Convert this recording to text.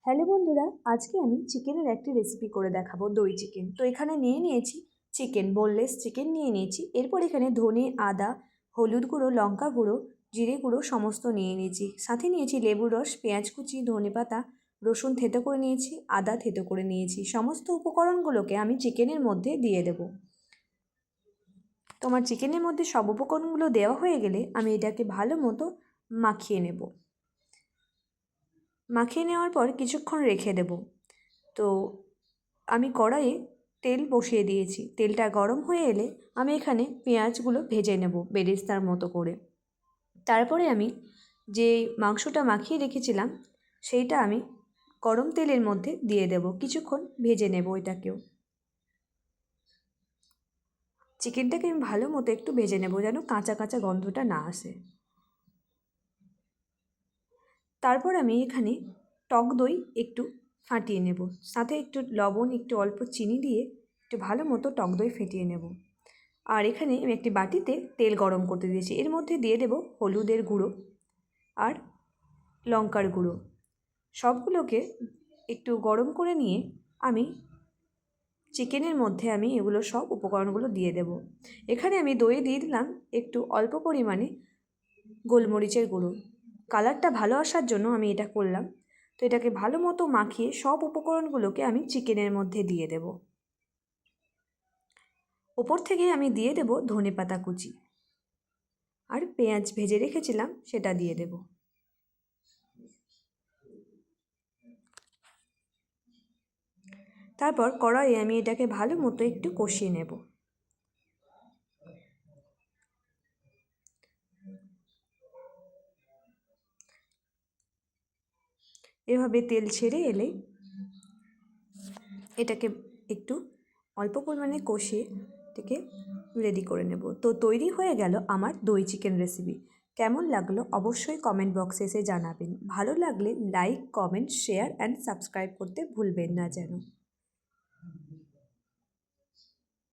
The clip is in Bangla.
হ্যালো বন্ধুরা, আজকে আমি চিকেনের একটি রেসিপি করে দেখাবো, দই চিকেন। তো এখানে নিয়ে নিয়েছি চিকেন, বোনলেস চিকেন নিয়ে নিয়েছি। এরপর এখানে ধনে, আদা, হলুদ গুঁড়ো, লঙ্কা গুঁড়ো, জিরে গুঁড়ো সমস্ত নিয়ে নিয়েছি। সাথে নিয়েছি লেবুর রস, পেঁয়াজ কুচি, ধনেপাতা, রসুন থেতো করে নিয়েছি, আদা থেতো করে নিয়েছি। সমস্ত উপকরণগুলোকে আমি চিকেনের মধ্যে দিয়ে দেব। তো আমার চিকেনের মধ্যে সব উপকরণগুলো দেওয়া হয়ে গেলে আমি এটাকে ভালো মতো মাখিয়ে নেব। মাখিয়ে নেওয়ার পর কিছুক্ষণ রেখে দেব। তো আমি কড়াইয়ে তেল বসিয়ে দিয়েছি। তেলটা গরম হয়ে এলে আমি এখানে পেঁয়াজগুলো ভেজে নেব বেরেস্তার মতো করে। তারপরে আমি যে মাংসটা মাখিয়ে রেখেছিলাম সেইটা আমি গরম তেলের মধ্যে দিয়ে দেব। কিছুক্ষণ ভেজে নেব এটাকেও। চিকেনটাকে আমি ভালো মতো একটু ভেজে নেব যেন কাঁচা কাঁচা গন্ধটা না আসে। তারপর আমি এখানে টক দই একটু ফাটিয়ে নেব, সাথে একটু লবণ, একটু অল্প চিনি দিয়ে একটু ভালো মতো টক দই ফেটিয়ে নেব। আর এখানে আমি একটি বাটিতে তেল গরম করতে দিয়েছি। এর মধ্যে দিয়ে দেব হলুদের গুঁড়ো আর লঙ্কার গুঁড়ো। সবগুলোকে একটু গরম করে নিয়ে আমি চিকেনের মধ্যে এগুলো সব উপকরণগুলো দিয়ে দেব। এখানে আমি দই দিয়ে দিলাম একটু অল্প পরিমাণে গোলমরিচের গুঁড়ো। কালারটা ভালো আসার জন্য আমি এটা করলাম। তো এটাকে ভালো মতো মাখিয়ে সব উপকরণগুলোকে আমি চিকেনের মধ্যে দিয়ে দেব। ওপর থেকে আমি দিয়ে দেব ধনেপাতা কুচি, আর পেঁয়াজ ভেজে রেখেছিলাম সেটা দিয়ে দেব। তারপর কড়াইয়ে আমি এটাকে ভালো মতো একটু কষিয়ে নেব। এভাবে তেল ছেড়ে এলে এটাকে একটু অল্প পরিমাণে কষিয়ে এটাকে রেডি করে নেব। তো তৈরি হয়ে গেল আমার দই চিকেন রেসিপি। কেমন লাগলো অবশ্যই কমেন্ট বক্সে এসে জানাবেন। ভালো লাগলে like, comment, share and subscribe করতে ভুলবেন না যেন।